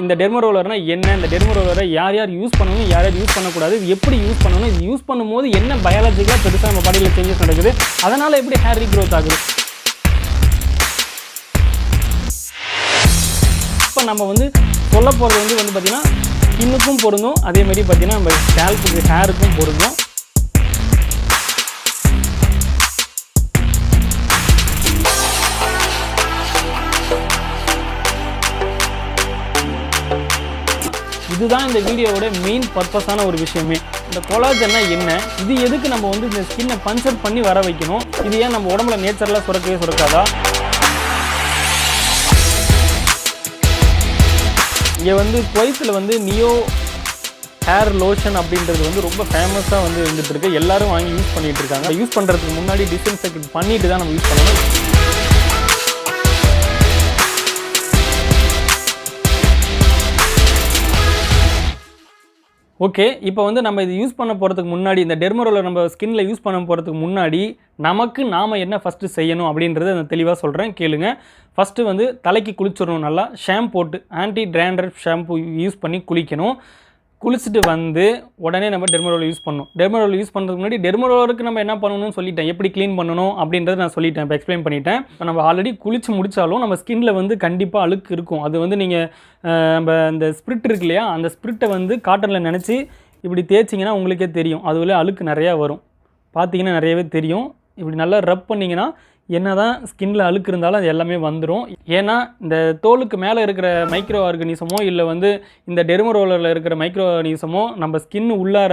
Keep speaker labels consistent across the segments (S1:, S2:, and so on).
S1: இந்த டெர்மோ ரோலர்னா என்ன, இந்த டெர்மோ ரோலரை யார் யார் யூஸ் பண்ணணும், யார் யார் யூஸ் பண்ணக்கூடாது, இது எப்படி யூஸ் பண்ணணும், இது யூஸ் பண்ணும்போது என்ன பயாலஜிக்கலாக பெருசாக நம்ம பாடியில் சேஞ்சஸ் நடக்குது, அதனால் எப்படி ஹேர் ரீக்ரோத் ஆகுது. இப்போ நம்ம வந்து சொல்ல போகிறது வந்து பார்த்திங்கன்னா ஸ்கின்னுக்கும் பொருந்தும், அதே மாதிரி பார்த்திங்கன்னா நம்ம ஸ்கேல்புக்கு ஹேருக்கும் பொருந்தும். இதுதான் இந்த வீடியோவோட மெயின் பர்பஸான ஒரு விஷயமே. இந்த கொலாஜன்னா என்ன, இது எதுக்கு நம்ம வந்து இந்த ஸ்கின்னை பஞ்சர் பண்ணி வர வைக்கணும், இது ஏன் நம்ம உடம்புல நேச்சரலாக சுரக்கவே சுரக்காதா. இங்கே வந்து குவைத்தில் வந்து நியோ ஹேர் லோஷன் அப்படின்றது வந்து ரொம்ப ஃபேமஸாக வந்து இருந்துட்டு இருக்கு. எல்லாரும் வாங்கி யூஸ் பண்ணிட்டு இருக்காங்க. யூஸ் பண்ணுறதுக்கு முன்னாடி டிஸ்இன்ஃபெக்ட் பண்ணிட்டு தான் நம்ம யூஸ் பண்ணணும். ஓகே, இப்போ வந்து நம்ம இது யூஸ் பண்ண போகிறதுக்கு முன்னாடி, இந்த டெர்மோ ரோலர் நம்ம ஸ்கின்ல யூஸ் பண்ண போகிறதுக்கு முன்னாடி நாம் என்ன ஃபஸ்ட்டு செய்யணும் அப்படின்றத நான் தெளிவாக சொல்கிறேன், கேளுங்க. ஃபஸ்ட்டு வந்து தலைக்கு குளிச்சிடணும். நல்லா ஷாம்பு போட்டு ஆன்டி ட்ராண்ட்ரஃப் ஷாம்பு யூஸ் பண்ணி குளிக்கணும். குளிச்சுட்டு வந்து உடனே நம்ம டெர்மோ ரோலர் யூஸ் பண்ணணும். டெர்மோ ரோலர் யூஸ் பண்ணுறதுக்கு முன்னாடி டெர்மோ ரோலருக்கு நம்ம என்ன பண்ணணும்னு சொல்லிட்டேன், எப்படி க்ளீன் பண்ணணும் அப்படின்றத நான் சொல்லிட்டேன், இப்போ எக்ஸ்பிளைன் பண்ணிட்டேன். இப்போ நம்ம ஆல்ரெடி குளிச்சு முடித்தாலும் நம்ம ஸ்கின்ல வந்து கண்டிப்பாக அழுக்கு இருக்கும். அது வந்து நீங்கள் நம்ம அந்த ஸ்பிரிட் இருக்கு இல்லையா, அந்த ஸ்பிரிட்டை வந்து காட்டனில் நினச்சி இப்படி தேய்ச்சிங்கன்னா உங்களுக்கே தெரியும், அதுவில் அழுக்கு நிறையா வரும். பார்த்தீங்கன்னா நிறையவே தெரியும். இப்படி நல்லா ரப் பண்ணிங்கன்னா என்ன தான் ஸ்கின்ல அழுக்கு இருந்தாலும் அது எல்லாமே வந்துடும். ஏன்னா இந்த தோலுக்கு மேலே இருக்கிற மைக்ரோ ஆர்கனிசமோ இல்லை வந்து இந்த டெர்மோ ரோலரில் இருக்கிற மைக்ரோ ஆர்கனிசமோ நம்ம ஸ்கின் உள்ளார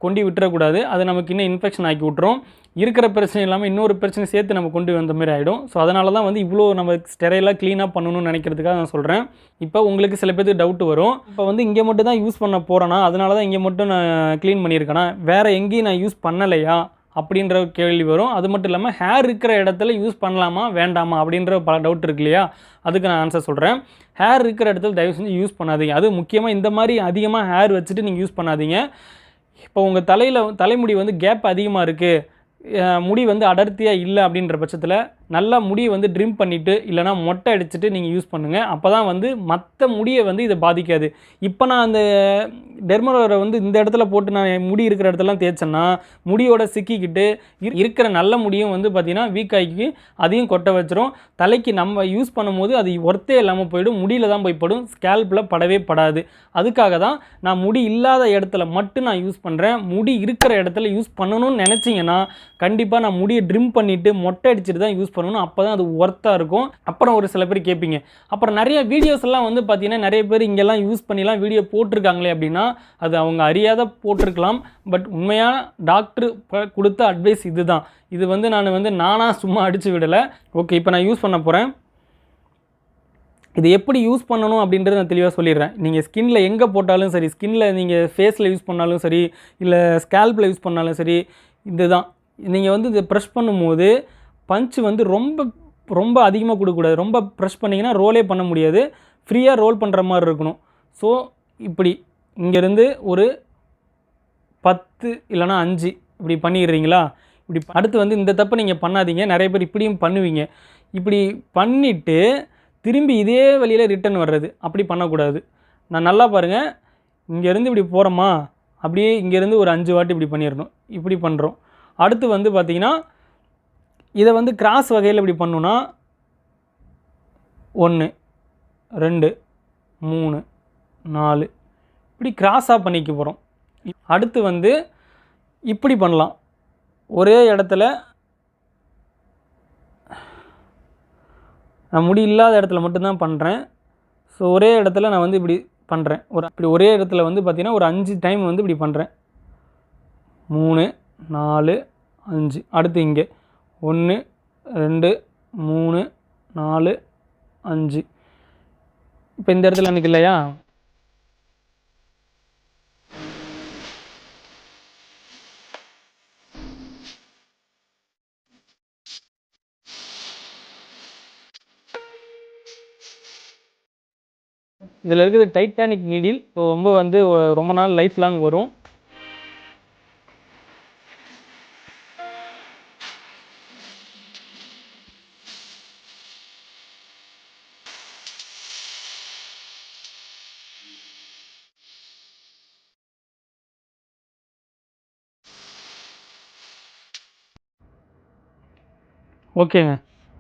S1: கொண்டு விட்டுறக்கூடாது. அது நமக்கு இன்னும் இன்ஃபெக்ஷன் ஆக்கி விட்டுரும். இருக்கிற பிரச்சனை இல்லாமல் இன்னொரு பிரச்சனை சேர்த்து நம்ம கொண்டு வந்த மாதிரி ஆகிடும். ஸோ அதனால தான் வந்து இவ்வளோ நம்ம ஸ்டெரைலாக க்ளீனாக பண்ணணும்னு நினைக்கிறதுக்காக நான் சொல்கிறேன். இப்போ உங்களுக்கு சில பேருக்கு டவுட் வரும், இப்போ வந்து இங்கே மட்டும் தான் யூஸ் பண்ண போகிறேன்னா, அதனால தான் இங்கே மட்டும் நான் க்ளீன் பண்ணியிருக்கேன்னா, வேறு எங்கேயும் நான் யூஸ் பண்ணலையா அப்படின்ற கேள்வி வரும். அது மட்டும் இல்லாமல் ஹேர் இருக்கிற இடத்துல யூஸ் பண்ணலாமா வேண்டாமா அப்படின்ற பல டவுட் இருக்கு இல்லையா, அதுக்கு நான் ஆன்சர் சொல்கிறேன். ஹேர் இருக்கிற இடத்துல தயவு செஞ்சு யூஸ் பண்ணாதீங்க. அது முக்கியமாக இந்த மாதிரி அதிகமாக ஹேர் வச்சுட்டு நீங்கள் யூஸ் பண்ணாதீங்க. இப்போ உங்கள் தலைமுடி வந்து கேப் அதிகமாக இருக்குது, முடி வந்து அடர்த்தியாக இல்லை அப்படின்ற பட்சத்தில் நல்லா முடியை வந்து ட்ரிம் பண்ணிவிட்டு இல்லைனா மொட்டை அடிச்சுட்டு நீங்கள் யூஸ் பண்ணுங்கள். அப்போ தான் வந்து மற்ற முடியை வந்து இதை பாதிக்காது. இப்போ நான் அந்த டெர்மோ ரோலரை வந்து இந்த இடத்துல போட்டு நான் முடி இருக்கிற இடத்துலலாம் தேய்ச்சேன்னா முடியோட சிக்கிக்கிட்டு இருக்கிற நல்ல முடியும் வந்து பார்த்திங்கன்னா வீக் ஆகி அதையும் கொட்ட வச்சிரும். தலைக்கு நம்ம யூஸ் பண்ணும்போது அது ஒர்த்தே இல்லாமல் போயிடும், முடியில் தான் போய் படும், ஸ்கேல்பில் படவே படாது. அதுக்காக தான் நான் முடி இல்லாத இடத்துல மட்டும் நான் யூஸ் பண்ணுறேன். முடி இருக்கிற இடத்துல யூஸ் பண்ணணும்னு நினச்சிங்கன்னா கண்டிப்பாக நான் முடியை ட்ரிம் பண்ணிவிட்டு மொட்டை அடிச்சுட்டு தான் யூஸ் பண்ணணும். அப்போ தான் அது ஒர்த்தாக இருக்கும். அப்புறம் ஒரு சில பேர் கேட்பீங்க, அப்புறம் நிறைய வீடியோஸ் எல்லாம் வந்து பார்த்தீங்கன்னா நிறைய பேர் இங்கெல்லாம் யூஸ் பண்ணிலாம் வீடியோ போட்டிருக்காங்களே அப்படின்னா, அது அவங்க அறியாத போட்டிருக்கலாம். பட் உண்மையான டாக்டர் கொடுத்த அட்வைஸ் இது தான். இது வந்து நானாக சும்மா அடித்து விடலை. ஓகே, இப்போ நான் யூஸ் பண்ண போகிறேன். இது எப்படி யூஸ் பண்ணணும் அப்படின்றத நான் தெளிவாக சொல்லிடுறேன். நீங்கள் ஸ்கின்ல எங்கே போட்டாலும் சரி, ஸ்கின்ல நீங்கள் ஃபேஸில் யூஸ் பண்ணாலும் சரி, இல்லை ஸ்கேல்பில் யூஸ் பண்ணாலும் சரி, இதுதான். நீங்கள் வந்து இதை ப்ரெஷ் பண்ணும்போது பஞ்ச் வந்து ரொம்ப ரொம்ப அதிகமாக கொடுக்கக்கூடாது. ரொம்ப ப்ரெஷ் பண்ணிங்கன்னா ரோலே பண்ண முடியாது, ஃப்ரீயாக ரோல் பண்ணுற மாதிரி இருக்கணும். ஸோ இப்படி இங்கேருந்து ஒரு 10 இல்லைனா 5 இப்படி பண்ணிடுறீங்களா. இப்படி அடுத்து வந்து இந்த தப்பை நீங்கள் பண்ணாதீங்க. நிறைய பேர் இப்படியும் பண்ணுவீங்க. இப்படி பண்ணிவிட்டு திரும்பி இதே வழியில் ரிட்டன் வர்றது, அப்படி பண்ணக்கூடாது. நான் நல்லா பாருங்கள், இங்கேருந்து இப்படி போகிறோமா, அப்படியே இங்கேருந்து ஒரு 5 வாட்டி இப்படி பண்ணிடணும். இப்படி பண்ணுறோம். அடுத்து வந்து பார்த்திங்கன்னா இதை வந்து கிராஸ் வகையில் இப்படி பண்ணணுன்னா 1 2 3 4 இப்படி கிராஸாக பண்ணிக்க போகிறோம். அடுத்து வந்து இப்படி பண்ணலாம். ஒரே இடத்துல நான் முடி இல்லாத இடத்துல மட்டும்தான் பண்ணுறேன். ஸோ ஒரே இடத்துல நான் வந்து இப்படி பண்ணுறேன். இப்படி ஒரே இடத்துல வந்து பார்த்திங்கன்னா ஒரு 5 டைம் வந்து இப்படி பண்ணுறேன். 3 4 5. அடுத்து இங்கே 1 2 3 4 5. இப்போ இந்த இடத்துல எனக்கு இல்லையா, இதில் இருக்கிறது டைட்டானிக் நீடில். ஸோ ரொம்ப நாள் லைஃப் லாங் வரும். ஓகேங்க.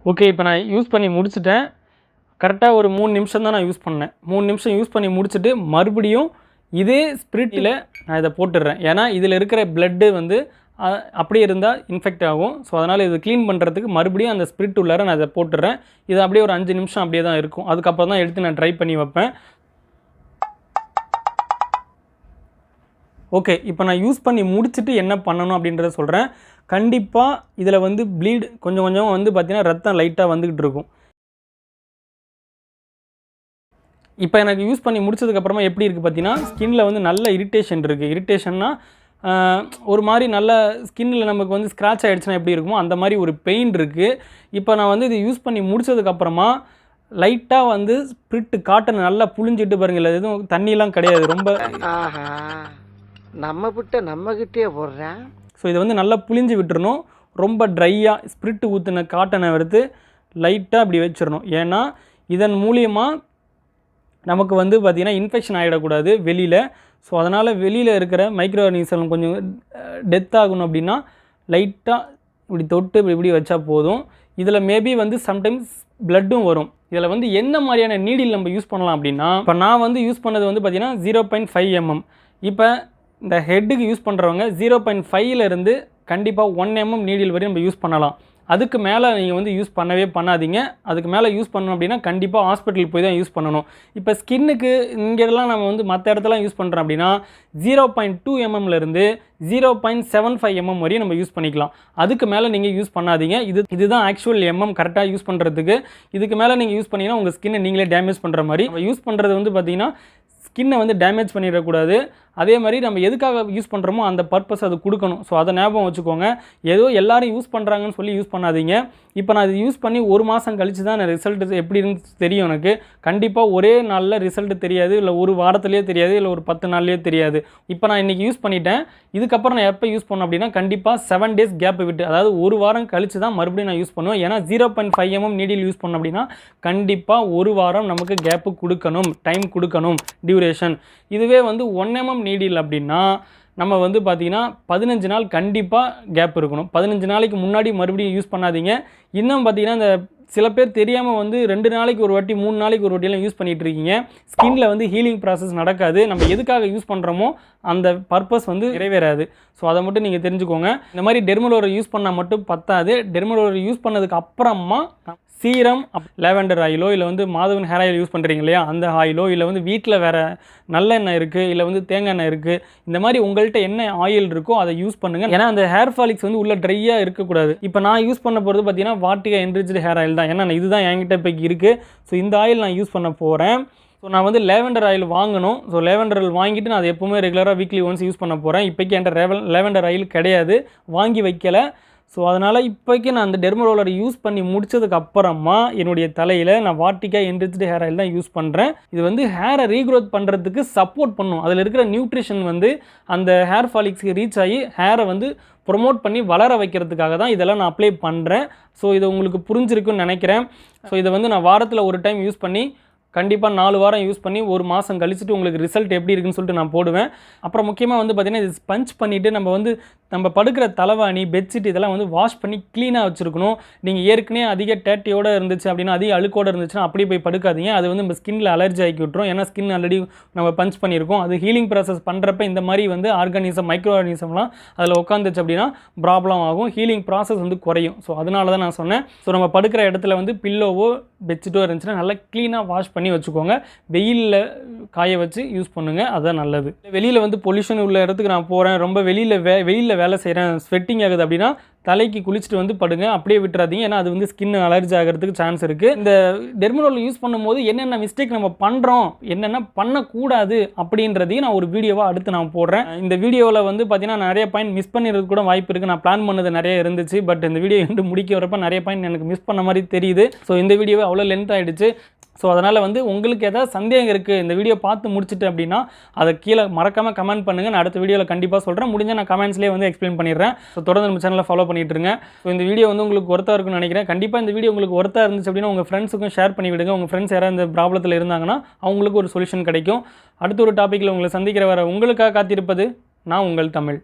S1: ஓகே, இப்போ நான் யூஸ் பண்ணி முடிச்சுட்டேன். கரெக்டாக ஒரு 3 நிமிஷம் தான் நான் யூஸ் பண்ணேன். 3 நிமிஷம் யூஸ் பண்ணி முடிச்சுட்டு மறுபடியும் இதே ஸ்பிரிட்டில் நான் இதை போட்டுடுறேன். ஏன்னா இதில் இருக்கிற பிளட்டு வந்து அப்படியே இருந்தால் இன்ஃபெக்ட் ஆகும். ஸோ அதனால் இது க்ளீன் பண்ணுறதுக்கு மறுபடியும் அந்த ஸ்பிரிட் உள்ளார நான் இதை போட்டுடுறேன். இது அப்படியே ஒரு 5 நிமிஷம் அப்படியே தான் இருக்கும். அதுக்கப்புறம் தான் எடுத்து நான் ட்ரை பண்ணி வைப்பேன். ஓகே, இப்போ நான் யூஸ் பண்ணி முடிச்சுட்டு என்ன பண்ணணும் அப்படின்றத சொல்கிறேன். கண்டிப்பாக இதில் வந்து ப்ளீட் கொஞ்சம் கொஞ்சம் வந்து பார்த்திங்கன்னா ரத்தம் லைட்டாக வந்துக்கிட்டு இருக்கும். இப்போ எனக்கு யூஸ் பண்ணி முடிச்சதுக்கப்புறமா எப்படி இருக்குது பார்த்தீங்கன்னா, ஸ்கின்னில் வந்து நல்ல இரிட்டேஷன் இருக்குது. இரிட்டேஷன்னா ஒரு மாதிரி நல்ல ஸ்கின்னில் நமக்கு வந்து ஸ்க்ராட்ச் ஆகிடுச்சுன்னா எப்படி இருக்குமோ அந்த மாதிரி ஒரு பெயின் இருக்குது. இப்போ நான் வந்து இது யூஸ் பண்ணி முடிச்சதுக்கப்புறமா லைட்டாக வந்து ஸ்பிரிட் காட்டன் நல்லா புழிஞ்சிட்டு பாருங்கள். எதுவும் தண்ணியெலாம் கிடையாது. ரொம்ப
S2: நம்ம விட்ட நம்மகிட்டே போடுறேன்.
S1: ஸோ இதை வந்து நல்லா புழிஞ்சு விட்டுறணும். ரொம்ப ட்ரையாக ஸ்பிரிட் ஊற்றின காட்டனை எடுத்து லைட்டாக அப்படி வச்சிடணும். ஏன்னா இதன் மூலியமாக நமக்கு வந்து பார்த்திங்கன்னா இன்ஃபெக்ஷன் ஆகிடக்கூடாது வெளியில். ஸோ அதனால் வெளியில் இருக்கிற மைக்ரோ ஆர்கானிசம் கொஞ்சம் டெத் ஆகணும் அப்படின்னா லைட்டாக இப்படி தொட்டு இப்படி வச்சா போதும். இதில் மேபி வந்து சம்டைம்ஸ் பிளட்டும் வரும். இதில் வந்து என்ன மாதிரியான நீடில் நம்ம யூஸ் பண்ணலாம் அப்படின்னா, இப்போ நான் வந்து யூஸ் பண்ணது வந்து பார்த்திங்கன்னா 0.5 mm. இப்போ இந்த ஹெட்டுக்கு யூஸ் பண்ணுறவங்க 0.5லேருந்து கண்டிப்பாக 1 mm நீடில் வரையும் நம்ம யூஸ் பண்ணலாம். அதுக்கு மேலே நீங்கள் வந்து யூஸ் பண்ணவே பண்ணாதீங்க. அதுக்கு மேலே யூஸ் பண்ணணும் அப்படின்னா கண்டிப்பாக ஹாஸ்பிட்டலுக்கு போய் தான் யூஸ் பண்ணணும். இப்போ ஸ்கின்னுக்கு இங்கெல்லாம் நம்ம வந்து மற்ற இடத்துலாம் யூஸ் பண்ணுறோம் அப்படின்னா 0.2 mmலேருந்து 0.75 mm வரையும் நம்ம யூஸ் பண்ணிக்கலாம். அதுக்கு மேலே நீங்கள் யூஸ் பண்ணாதீங்க. இதுதான் ஆக்சுவல் கரெக்டாக யூஸ் பண்ணுறதுக்கு. இதுக்கு மேலே நீங்கள் யூஸ் பண்ணிங்கன்னா உங்கள் ஸ்கின்னை நீங்களே டேமேஜ் பண்ணுற மாதிரி. நம்ம யூஸ் பண்ணுறது வந்து பார்த்திங்கன்னா ஸ்கின்னை வந்து டேமேஜ் பண்ணிடக்கூடாது. அதே மாதிரி நம்ம எதுக்காக யூஸ் பண்ணுறோமோ அந்த பர்பஸ் அது கொடுக்கணும். ஸோ அதை ஞாபகம் வச்சுக்கோங்க. ஏதோ எல்லோரும் யூஸ் பண்ணுறாங்கன்னு சொல்லி யூஸ் பண்ணாதீங்க. இப்போ நான் இது யூஸ் பண்ணி 1 மாதம் கழித்து தான் நான் ரிசல்ட் எப்படி இருந்து தெரியும். எனக்கு கண்டிப்பாக ஒரே நாளில் ரிசல்ட் தெரியாது, இல்லை ஒரு வாரத்துலேயே தெரியாது, இல்லை ஒரு 10 நாள்லேயே தெரியாது. இப்போ நான் இன்றைக்கி யூஸ் பண்ணிட்டேன். இதுக்கப்புறம் நான் எப்போ யூஸ் பண்ணேன் அப்படின்னா கண்டிப்பாக 7 days கேப் விட்டு, அதாவது 1 வாரம் கழித்து தான் மறுபடியும் நான் யூஸ் பண்ணுவேன். ஏன்னா 0.5 mm நீடில் யூஸ் பண்ணோம் அப்படின்னா கண்டிப்பாக 1 வாரம் நமக்கு கேப்பு கொடுக்கணும், டைம் கொடுக்கணும், டியூரேஷன். இதுவே வந்து 1 mm நீடில் அப்படின்னா நம்ம வந்து பார்த்திங்கன்னா 15 நாள் கண்டிப்பாக கேப் இருக்கணும். 15 நாளைக்கு முன்னாடி மறுபடியும் யூஸ் பண்ணாதீங்க. இன்னும் பார்த்திங்கன்னா இந்த சில பேர் தெரியாமல் வந்து 2 நாளைக்கு ஒரு வாட்டி 3 நாளைக்கு ஒரு வாட்டியெல்லாம் யூஸ் பண்ணிகிட்டு இருக்கீங்க. ஸ்கின்னில் வந்து ஹீலிங் ப்ராசஸ் நடக்காது. நம்ம எதுக்காக யூஸ் பண்ணுறோமோ அந்த பர்பஸ் வந்து நிறைவேறாது. ஸோ அதை மட்டும் நீங்கள் தெரிஞ்சுக்கோங்க. இந்த மாதிரி டெர்மரோலர் யூஸ் பண்ணால் மட்டும் பத்தாது. டெர்மரோலர் யூஸ் பண்ணதுக்கு அப்புறமா சீரம், லேவெண்டர் ஆயிலோ, இல்லை வந்து மாதவன் ஹேர் ஆயில் யூஸ் பண்ணுறீங்க இல்லையா, அந்த ஆயிலோ, இல்லை வந்து வீட்டில் வேறு நல்லெண்ணெய் இருக்குது, இல்லை வந்து தேங்காய் எண்ணெய் இருக்குது, இந்த மாதிரி உங்கள்கிட்ட என்ன ஆயில் இருக்கோ அதை யூஸ் பண்ணுங்கள். ஏன்னா அந்த ஹேர் ஃபாலிக்ஸ் வந்து உள்ள ட்ரையாக இருக்கக்கூடாது. இப்போ நான் யூஸ் பண்ண போகிறது பார்த்தீங்கன்னா வாட்டிகா என்ரிச்டு ஹேர் ஆயில் தான். ஏன்னா இதுதான் என்கிட்ட இப்போ இருக்குது. ஸோ இந்த ஆயில் நான் யூஸ் பண்ண போகிறேன். ஸோ நான் வந்து லேவெண்டர் ஆயில் வாங்கணும். ஸோ லேவெண்டர் ஆயில் வாங்கிட்டு நான் அதை எப்போவுமே ரெகுலராக வீக்லி ஒன்ஸ் யூஸ் பண்ண போகிறேன். இப்போக்கி என்கிட்ட லேவெண்டர் ஆயில் கிடையாது, வாங்கி வைக்கலை. ஸோ அதனால் இப்போக்கி நான் அந்த டெர்மரோலர் யூஸ் பண்ணி முடிச்சதுக்கு அப்புறமா என்னுடைய தலையில் நான் வாட்டிகா என்ரிச்டு ஹேர் ஆயில் தான் யூஸ் பண்ணுறேன். இது வந்து ஹேரை ரீக்ரோத் பண்ணுறதுக்கு சப்போர்ட் பண்ணும். அதில் இருக்கிற நியூட்ரிஷன் வந்து அந்த ஹேர் ஃபாலிக்ஸ்க்கு ரீச் ஆகி ஹேரை வந்து ப்ரொமோட் பண்ணி வளர வைக்கிறதுக்காக தான் இதெல்லாம் நான் அப்ளை பண்ணுறேன். ஸோ இது உங்களுக்கு புரிஞ்சிருக்குன்னு நினைக்கிறேன். ஸோ இதை வந்து நான் வாரத்தில் ஒரு டைம் யூஸ் பண்ணி கண்டிப்பாக 4 வாரம் யூஸ் பண்ணி 1 மாதம் கழிச்சுட்டு உங்களுக்கு ரிசல்ட் எப்படி இருக்குன்னு சொல்லிட்டு நான் போடுவேன். அப்புறம் முக்கியமாக வந்து பார்த்திங்கன்னா இது ஸ்பஞ்ச் பண்ணிவிட்டு நம்ம படுக்கிற தலைவாணி, பெட்ஷீட் இதெல்லாம் வந்து வாஷ் பண்ணி க்ளீனாக வச்சுருக்கணும். நீங்கள் ஏற்கனவே அதிக டேட்டியோடு இருந்துச்சு அப்படின்னா, அதிக அழுக்கோடு இருந்துச்சுன்னா அப்படியே போய் படுக்காதீங்க. அது வந்து நம்ம ஸ்கின்னில் அலர்ஜி ஆக்கி விட்டுரும். ஏன்னா ஸ்கின் ஆல்ரெடி நம்ம பஞ்ச் பண்ணியிருக்கோம். அது ஹீலிங் ப்ராசஸ் பண்ணுறப்ப இந்த மாதிரி வந்து ஆர்கானிசம், மைக்ரோ ஆர்கானிசம்லாம் அதில் உட்காந்துச்சு அப்படின்னா ப்ராப்ளம் ஆகும். ஹீலிங் ப்ராசஸ் வந்து குறையும். ஸோ அதனால தான் நான் சொன்னேன். ஸோ நம்ம படுக்கிற இடத்துல வந்து பில்லோவோ பெட்ஷீட்டோ இருந்துச்சுன்னா நல்லா க்ளீனாக வாஷ் பண்ணி வச்சுக்கோங்க. வெயிலில் காய வச்சு யூஸ் பண்ணுங்கள், அதுதான் நல்லது. வெளியில் வந்து பொல்யூஷன் உள்ள இடத்துக்கு நான் போகிறேன், ரொம்ப வெயிலில் வேலை செய்கிறேன், ஸ்வெட்டிங் ஆகுது அப்படின்னா தலைக்கு குளிச்சுட்டு வந்து படுங்க, அப்படியே விட்டுறாதீங்க. ஏன்னா அது வந்து ஸ்கின் அலர்ஜி ஆகிறதுக்கு சான்ஸ் இருக்குது. இந்த டெர்மரோலர் யூஸ் பண்ணும்போது என்னென்ன மிஸ்டேக் நம்ம பண்ணுறோம், என்னென்ன பண்ணக்கூடாது அப்படின்றதையும் நான் ஒரு வீடியோவாக அடுத்து நான் போடுறேன். இந்த வீடியோவில் வந்து பார்த்தீங்கன்னா நிறைய பாயிண்ட் மிஸ் பண்ணிடுறது கூட வாய்ப்பு இருக்குது. நான் பிளான் பண்ணது நிறைய இருந்துச்சு, பட் இந்த வீடியோ வந்து முடிக்க வரப்போ நிறைய பாயிண்ட் எனக்கு மிஸ் பண்ண மாதிரி தெரியுது. ஸோ இந்த வீடியோவை அவ்வளோ லென்த் ஆகிடுச்சு. ஸோ அதனால் வந்து உங்களுக்கு ஏதாவது சந்தேகம் இருக்குது, இந்த வீடியோ பார்த்து முடிச்சுட்டு அப்படின்னா அதை கீழே மறக்காமல் கமெண்ட் பண்ணுங்கள். நான் அடுத்த வீடியோவில் கண்டிப்பாக சொல்கிறேன். முடிஞ்சால் நான் கமெண்ட்ஸ்லேயே வந்து எக்ஸ்பிளைன் பண்ணிடுறேன். ஸோ தொடர்ந்து நம்ம சேனலை ஃபாலோ பண்ணிட்டுருங்க. ஸோ இந்த வீடியோ வந்து உங்களுக்கு ஒர்த்தாக இருக்குன்னு நினைக்கிறேன். கண்டிப்பாக இந்த வீடியோ உங்களுக்கு ஒர்த்தாக இருந்துச்சு அப்படின்னா உங்கள் ஃப்ரெண்ட்ஸுக்கும் ஷேர் பண்ணி விடுங்க. உங்கள் ஃப்ரெண்ட்ஸ் யாராவது இந்த ப்ராப்ளத்தில் இருந்தாங்கன்னா அவங்களுக்கு ஒரு சொல்யூஷன் கிடைக்கும். அடுத்த ஒரு டாப்பிக்கில் உங்களை சந்திக்கிற வர உங்களுக்காக காத்திருப்பது நான் உங்கள் தமிழ்.